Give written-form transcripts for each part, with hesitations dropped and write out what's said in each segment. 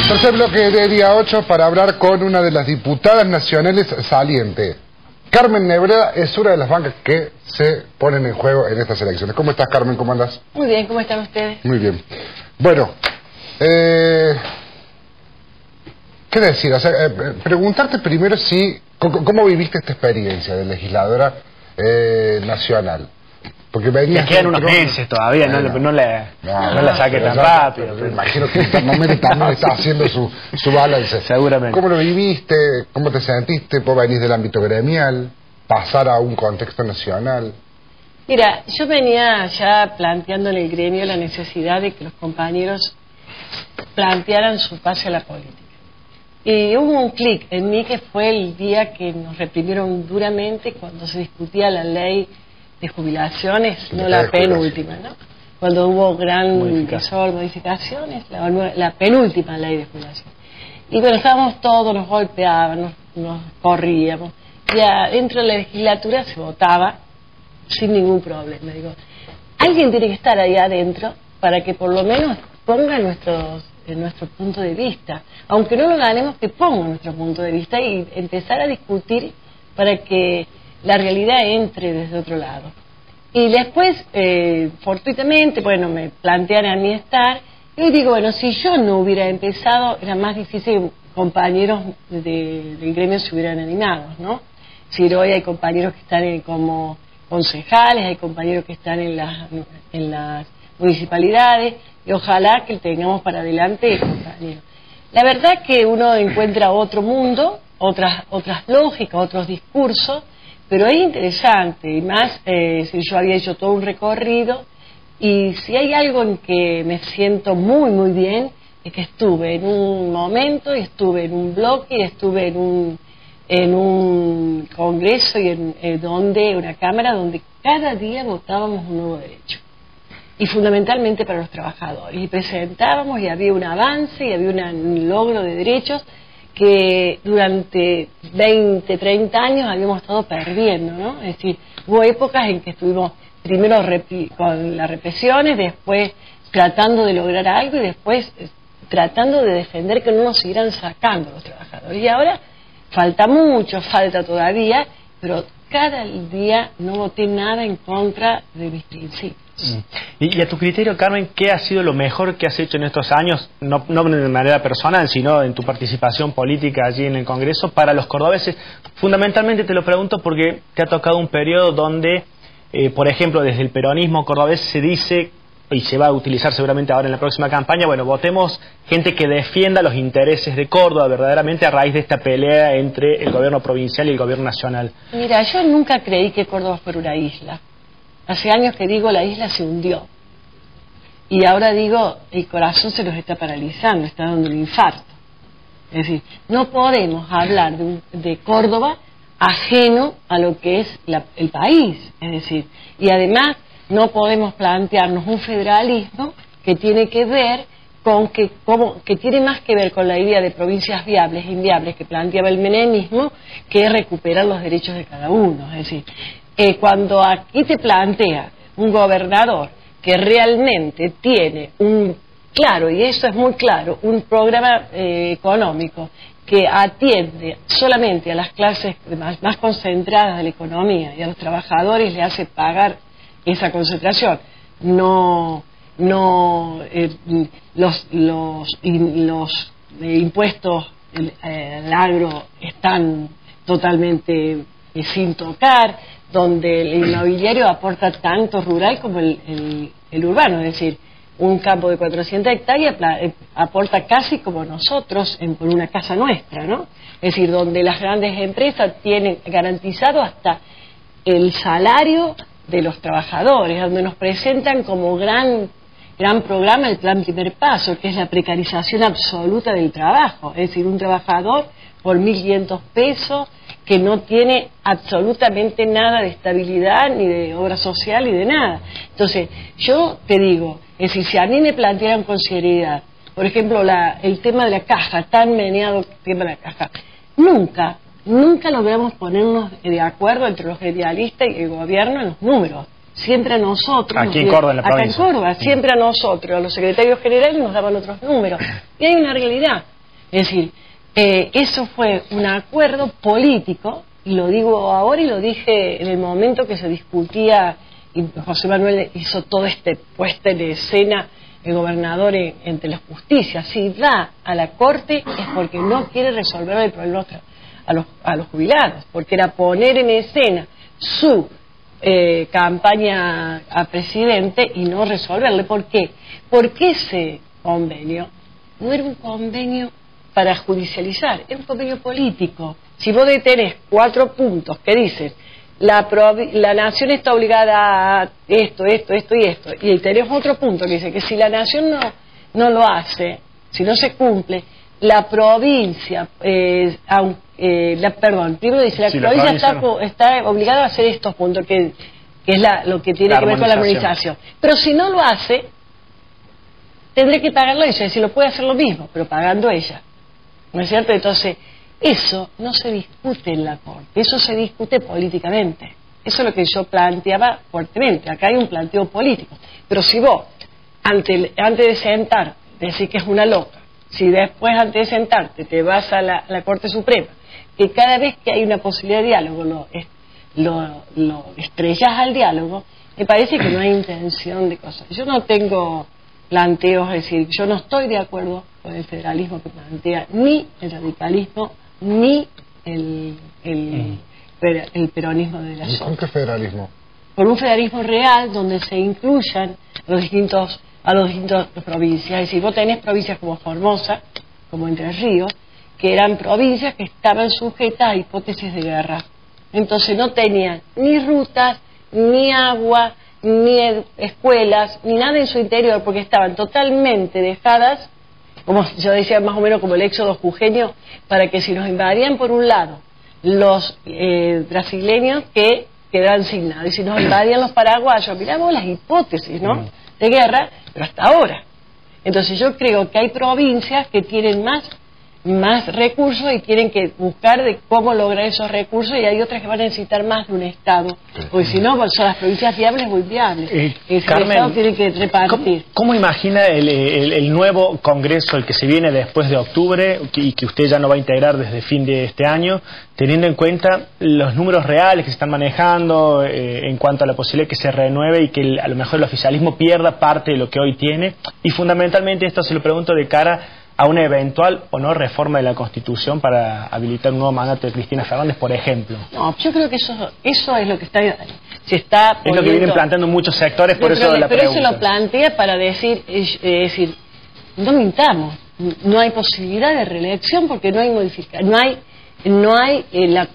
Tercer bloque de día 8 para hablar con una de las diputadas nacionales saliente. Carmen Nebreda es una de las bancas que se ponen en juego en estas elecciones. ¿Cómo estás, Carmen? ¿Cómo andas? Muy bien, ¿cómo están ustedes? Muy bien. Bueno, ¿qué decir? O sea, preguntarte primero si ¿cómo viviste esta experiencia de legisladora nacional? Porque venías... Te quedan unos meses todavía, no la saque tan rápido. Me imagino que internamente también está haciendo su balance. Seguramente. ¿Cómo lo viviste? ¿Cómo te sentiste? ¿Vos venís del ámbito gremial? ¿Pasar a un contexto nacional? Mira, yo venía ya planteando en el gremio la necesidad de que los compañeros plantearan su pase a la política. Y hubo un clic en mí que fue el día que nos reprimieron duramente cuando se discutía la ley de jubilaciones, no la penúltima, ¿no? Cuando hubo gran modificaciones, la penúltima ley de jubilación. Y bueno, estábamos todos, nos golpeábamos, nos corríamos. Ya dentro de la legislatura se votaba sin ningún problema. Digo, alguien tiene que estar ahí adentro para que por lo menos ponga nuestro punto de vista. Aunque no lo ganemos, que ponga nuestro punto de vista y empezar a discutir para que la realidad entre desde otro lado. Y después, fortuitamente, bueno, me plantean a mí estar, y hoy digo, bueno, si yo no hubiera empezado, era más difícil que compañeros del gremio se hubieran animado, ¿no? Si hoy hay compañeros que están como concejales, hay compañeros que están en las municipalidades, y ojalá que tengamos para adelante compañeros. La verdad que uno encuentra otro mundo, otras lógicas, otros discursos, pero es interesante, y más si yo había hecho todo un recorrido, y si hay algo en que me siento muy muy bien, es que estuve en un momento, y estuve en un bloque, y estuve en un congreso, y una cámara donde cada día votábamos un nuevo derecho, y fundamentalmente para los trabajadores, y presentábamos, y había un avance, y había un logro de derechos, que durante 20, 30 años habíamos estado perdiendo, ¿no? Es decir, hubo épocas en que estuvimos primero con las represiones, después tratando de lograr algo y después tratando de defender que no nos siguieran sacando los trabajadores. Y ahora falta mucho, falta todavía, pero cada día no voté nada en contra de mis principios. Y a tu criterio, Carmen, ¿qué ha sido lo mejor que has hecho en estos años, no de manera personal, sino en tu participación política allí en el Congreso, para los cordobeses? Fundamentalmente te lo pregunto porque te ha tocado un periodo donde, por ejemplo, desde el peronismo cordobés se dice, y se va a utilizar seguramente ahora en la próxima campaña, bueno, votemos gente que defienda los intereses de Córdoba verdaderamente a raíz de esta pelea entre el gobierno provincial y el gobierno nacional. Mira, yo nunca creí que Córdoba fuera una isla. Hace años que digo, la isla se hundió. Y ahora digo, el corazón se nos está paralizando, está dando un infarto. Es decir, no podemos hablar de Córdoba ajeno a lo que es el país. Es decir, y además no podemos plantearnos un federalismo que tiene que ver con que tiene más que ver con la idea de provincias viables e inviables que planteaba el menemismo, que recuperar los derechos de cada uno. Es decir, cuando aquí te plantea un gobernador que realmente tiene claro, y eso es muy claro, un programa económico que atiende solamente a las clases más concentradas de la economía y a los trabajadores le hace pagar esa concentración, los impuestos al agro están totalmente sin tocar, donde el inmobiliario aporta tanto rural como el urbano, es decir, un campo de 400 hectáreas aporta casi como nosotros por una casa nuestra, ¿no? Es decir, donde las grandes empresas tienen garantizado hasta el salario de los trabajadores, donde nos presentan como gran programa el plan Primer Paso, que es la precarización absoluta del trabajo, es decir, un trabajador por 1.500 pesos que no tiene absolutamente nada de estabilidad, ni de obra social, ni de nada. Entonces, yo te digo, es decir, si a mí me plantearan con seriedad, por ejemplo, el tema de la caja, tan meneado el tema de la caja, nunca logramos ponernos de acuerdo entre los idealistas y el gobierno en los números. siempre a nosotros... Aquí en Córdoba, en la provincia. Acá en Córdoba, siempre a nosotros, a los secretarios generales nos daban otros números. Y hay una realidad. Es decir, eso fue un acuerdo político, y lo digo ahora y lo dije en el momento que se discutía, y José Manuel hizo todo este puesta en escena, el gobernador entre la justicia. Si va a la corte es porque no quiere resolver el problema a los jubilados, porque era poner en escena su campaña a presidente y no resolverle. ¿Por qué? Porque ese convenio no era un convenio para judicializar, era un convenio político. Si vos tenés 4 puntos que dicen la nación está obligada a esto y esto, y tenés otro punto que dice que si la nación no lo hace, si no se cumple, la provincia, primero dice la provincia está obligada a hacer estos puntos, que es lo que tiene que ver con la armonización. Pero si no lo hace, tendré que pagarlo ella, es decir, lo puede hacer lo mismo, pero pagando ella. ¿No es cierto? Entonces, eso no se discute en la Corte, eso se discute políticamente. Eso es lo que yo planteaba fuertemente. Acá hay un planteo político. Pero si vos, antes de sentar, decís que es una loca, si después, antes de sentarte, te vas a la Corte Suprema, que cada vez que hay una posibilidad de diálogo lo estrellas al diálogo, me parece que no hay intención de cosas. Yo no tengo planteos, es decir, yo no estoy de acuerdo con el federalismo que plantea ni el radicalismo ni el peronismo de la zona. ¿Con qué federalismo? Por un federalismo real donde se incluyan a las distintas provincias. Es decir, vos tenés provincias como Formosa, como Entre Ríos, que eran provincias que estaban sujetas a hipótesis de guerra. Entonces no tenían ni rutas, ni agua, ni escuelas, ni nada en su interior, porque estaban totalmente dejadas, como yo decía, más o menos como el éxodo jujeño, para que si nos invadían por un lado los brasileños, que quedaran sin nada, y si nos invadían los paraguayos, miramos las hipótesis, ¿no?, de guerra, pero hasta ahora. Entonces yo creo que hay provincias que tienen más recursos y tienen que buscar de cómo lograr esos recursos, y hay otras que van a necesitar más de un Estado, porque si no son las provincias viables muy viables. Carmen, el Estado tiene que repartir. ¿Cómo imagina el nuevo Congreso, el que se viene después de octubre y que usted ya no va a integrar desde fin de este año, teniendo en cuenta los números reales que se están manejando en cuanto a la posibilidad de que se renueve y que a lo mejor el oficialismo pierda parte de lo que hoy tiene? Y fundamentalmente esto se lo pregunto de cara a una eventual o no reforma de la Constitución para habilitar un nuevo mandato de Cristina Fernández, por ejemplo. No, yo creo que eso es lo que se está poniendo. Es lo que vienen planteando muchos sectores, por eso la pregunta. Pero eso lo plantea para decir, no mintamos, no hay posibilidad de reelección porque no hay modificación,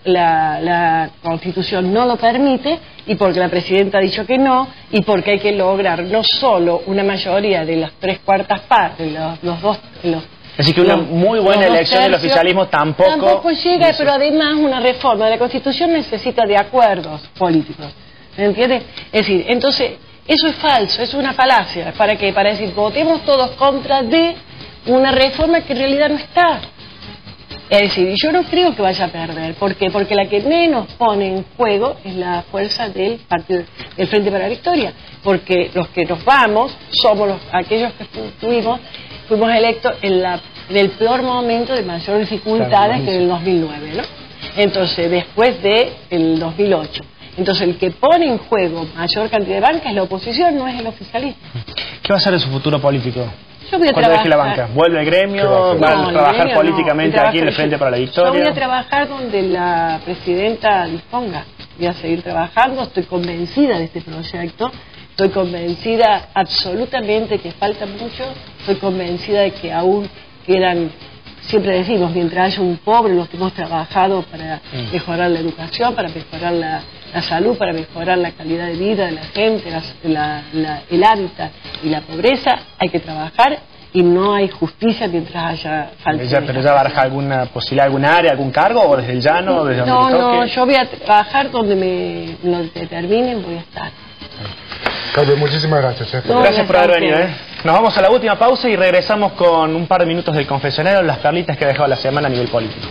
la Constitución no lo permite, y porque la Presidenta ha dicho que no, y porque hay que lograr no solo una mayoría de las 3/4 partes, así que una muy buena elección del oficialismo tampoco llega, pero además una reforma de la Constitución necesita de acuerdos políticos, ¿me entiendes? Es decir, entonces eso es falso, es una falacia. ¿Para qué? Para decir, votemos todos contra de una reforma que en realidad no está. Es decir, yo no creo que vaya a perder. ¿Por qué? Porque la que menos pone en juego es la fuerza del partido, del Frente para la Victoria. Porque los que nos vamos somos aquellos que fuimos electos en el peor momento de mayor dificultades, que en el 2009, ¿no? Entonces, después del 2008. Entonces, el que pone en juego mayor cantidad de bancas es la oposición, no es el oficialismo. ¿Qué va a ser de su futuro político? Yo voy a cuando trabajar. deje la banca, ¿vuelve al gremio? ¿Va a trabajar políticamente aquí en el Frente para la Victoria? Yo voy a trabajar donde la Presidenta disponga. Voy a seguir trabajando, estoy convencida de este proyecto, estoy convencida absolutamente que falta mucho, estoy convencida de que aún quedan, siempre decimos, mientras haya un pobre, los que hemos trabajado para mejorar la educación, para mejorar la salud, para mejorar la calidad de vida de la gente, el hábitat y la pobreza, hay que trabajar, y no hay justicia mientras haya falta. ¿Pero ya baraja alguna posibilidad, alguna área, algún cargo, o desde el llano, desde donde le toque? No, yo voy a trabajar donde me lo determinen, voy a estar. Carmen, muchísimas gracias. Gracias por haber venido. Nos vamos a la última pausa y regresamos con un par de minutos del confesionario, las perlitas que ha dejado la semana a nivel político.